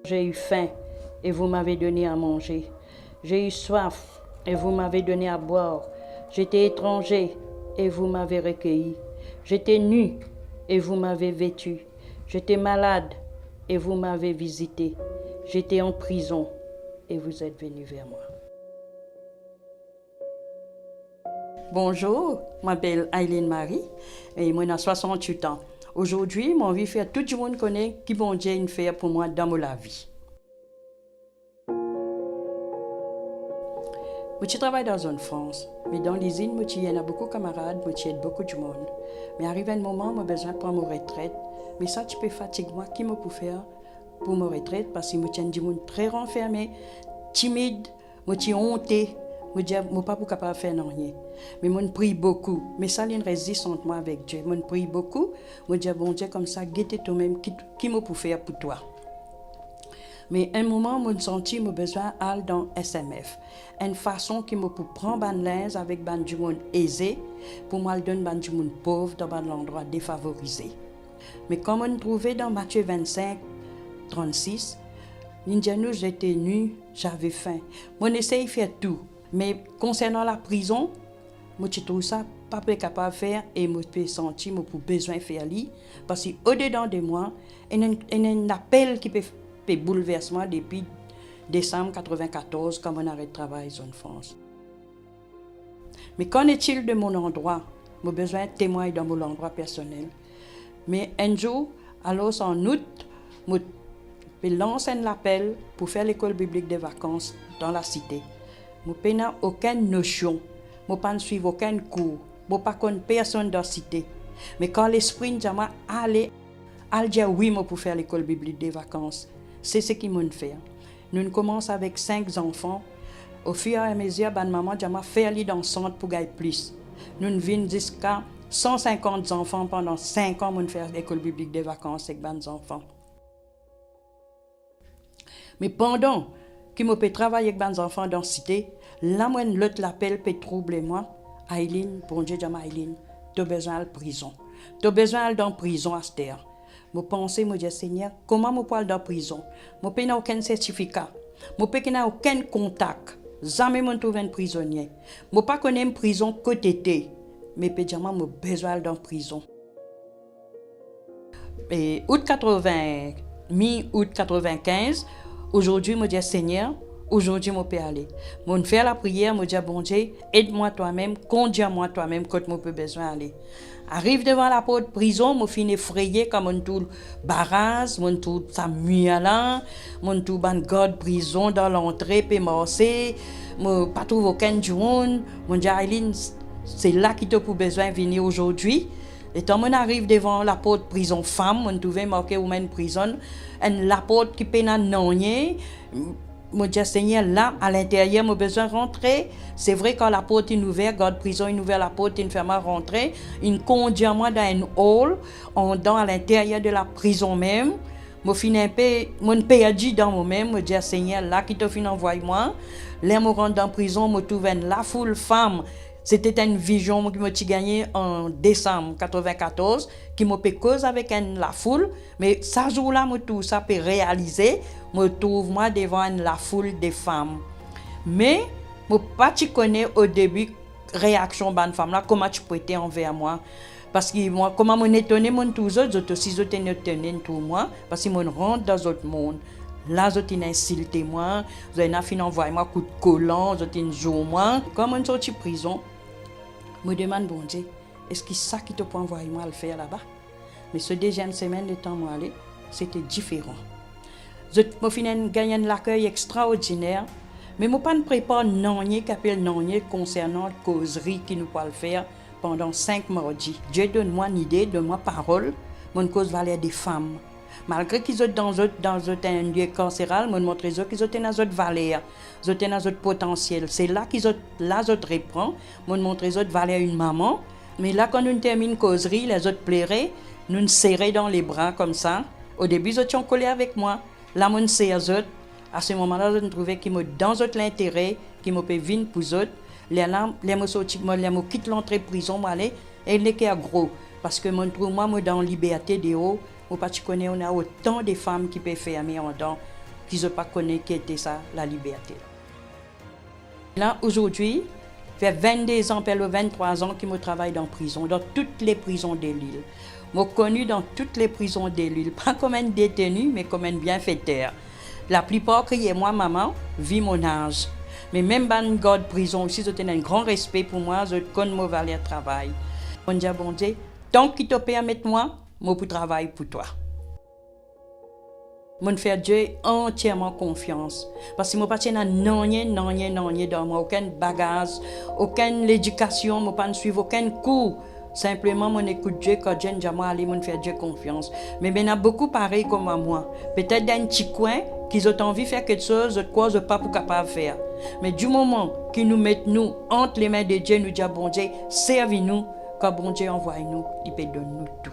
J'ai eu faim et vous m'avez donné à manger. J'ai eu soif et vous m'avez donné à boire. J'étais étranger et vous m'avez recueilli. J'étais nu et vous m'avez vêtu. J'étais malade et vous m'avez visité. J'étais en prison et vous êtes venu vers moi. Bonjour, je m'appelle Aileen Marie et moi j'ai 68 ans. Aujourd'hui, mon vie fait tout le monde connaît qui bon Dieu fait pour moi dans ma vie. Je travaille dans une France, mais dans l'usine, il y a beaucoup de camarades, il y a beaucoup de monde. Mais arrive un moment, j'ai besoin de prendre ma retraite. Mais ça, tu peux fatiguer moi, qui me peut faire pour ma retraite parce que je suis du monde très renfermé, timide, je suis honté, je ne suis pas capable de faire rien. Mais je prie beaucoup. Mais ça, il y a une résistance moi avec Dieu. Je prie beaucoup. Je dis, bon Dieu, comme ça, guette toi-même, qui me peut faire pour toi. Mais un moment, je me senti que besoin d'aller dans SMF. Une façon qui me peut prendre un linge avec du monde aisé pour me donner du monde pauvre dans un endroit défavorisé. Mais comme on trouvait dans Matthieu 25, 36, j'étais nu, j'avais faim. On essaye de faire tout. Mais concernant la prison, je trouve ça pas capable de faire et je me senti que j'ai besoin de faire ça. Parce qu'au-dedans de moi, il y a un appel qui peut bouleversement depuis décembre 1994, quand on arrête de travailler en France. Mais qu'en est-il de mon endroit? J'ai besoin de témoigner dans mon endroit personnel. Mais un jour, alors en août, je lance un appel pour faire l'école biblique des vacances dans la cité. Je n'ai aucune notion, je ne suis aucun cours, je ne connais personne dans la cité. Mais quand l'esprit m'a allé dire oui pour faire l'école biblique des vacances, c'est ce qu'ils m'ont fait. Nous commençons avec 5 enfants. Au fur et à mesure, maman m'a fait aller dans le centre pour gagner plus. Nous venons jusqu'à 150 enfants pendant 5 ans pour faire l'école biblique des vacances avec les enfants. Mais pendant que je peux travailler avec les enfants dans la cité, là, l'autre l'appel peut troubler moi. Aileen, bon Dieu, Aileen, tu as besoin de prison. Tu as besoin d'aller dans la prison à cette terre. Je pense, je dis, Seigneur, comment je peux aller dans la prison? Je n'ai aucun certificat. Je n'ai aucun contact. Jamais je trouve un prisonnier. Je ne connais pas une prison côté, mais je j'ai besoin d'aller dans la prison. Et mi-août 95, aujourd'hui, je dis, Seigneur, aujourd'hui, je peux aller. Je fais la prière, je dis, bon Dieu, aide-moi toi-même, conduis-moi toi-même quand je peux besoin d'aller. Arrive devant la porte de prison, je finis effrayé comme un tout barrage, mon tout Samuel, mon tout ban garde prison dans l'entrée, puis marcher, je pas trouve aucun monde. Je dis, Aileen, c'est là que tu as besoin de venir aujourd'hui. Et quand on arrive devant la porte de prison femme, on trouve marqué women prison, et la porte qui peut non je dis, Seigneur, là, à l'intérieur, j'ai besoin de rentrer. C'est vrai, quand la porte est ouverte, garde prison est ouvert la porte, il ferme à rentrer. Il conduit moi dans un hall, à l'intérieur de la prison même. Je finis un peu, je perdu dans moi-même. Je dis, Seigneur, là, qui te finit envoie moi. Là, je rentre dans la prison, je trouve la foule femme. C'était une vision que j'ai gagnée en décembre 1994, qui m'a fait cause avec la foule. Mais ce jour-là, tout ça peut réaliser. Je trouve moi devant la foule des femmes. Mais je ne pas connais au début la réaction de la femme là, comment tu peux être envers moi. Parce que moi, comment je suis étonné, tous les autres aussi, je suis étonné pour moi, parce que je rentre dans l'autre monde. Là, je suis insulté moi, je suis envoyé moi coup de collant, je suis joué moi. Quand je suis sorti de prison, je me demande, bon Dieu, est-ce que c'est ça qui te peut envoyer moi à le faire là-bas? Mais ce deuxième semaine de temps moi aller, c'était différent. Je me gagné un accueil extraordinaire, mais je ne prépare pas concernant la causerie qui nous peut faire pendant 5 mardis. Dieu donne-moi une idée, donne-moi parole, mon cause valeur des femmes. Malgré qu'ils sont dans un lieu carcéral, je montre qu'ils sont dans une valeur, ils sont dans un potentiel. C'est là qu'ils reprennent, je montre qu'ils ont valeur une maman. Mais là, quand nous terminons la causerie, les autres pleuraient, nous nous serrons dans les bras comme ça. Au début, ils étaient collés avec moi. Là, je serre. À ce moment-là, je trouvais qu'ils m'ont dans l'intérêt, qu'ils m'ont fait venir pour eux. Les gens quittent l'entrée de prison, et ils sont gros. Parce que moi, dans la liberté de haut, on a autant de femmes qui peuvent faire en dedans qui ne pas connaît qui était ça, la liberté. Là, aujourd'hui, fait 22 ans, le 23 ans que je travaille dans la prison, dans toutes les prisons de l'île. Je suis connu dans toutes les prisons de l'île, pas comme un détenu, mais comme un bienfaiteur. La plupart crient moi, maman, vis mon âge. Mais même dans une garde prison aussi, j'ai un grand respect pour moi, je connais mon valeur de travail. On dit, bon Dieu, tant qu'il te permet moi, je peux travailler pour toi. Je fais Dieu entièrement confiance. Parce que je n'ai rien dans moi, aucun bagage, aucune éducation, je ne pas suivre aucun cours. Simplement, mon écoute Dieu, quand je vais faire Dieu confiance. Mais il y a beaucoup pareil comme moi. Peut-être dans un petit coin, qu'ils ont envie de faire quelque chose, de quoi je ne suis pas capable de faire. Mais du moment qu'ils nous mettent nous entre les mains de Dieu, nous disons, bon Dieu, servis-nous, quand bon Dieu envoie nous, il peut donner nous tout.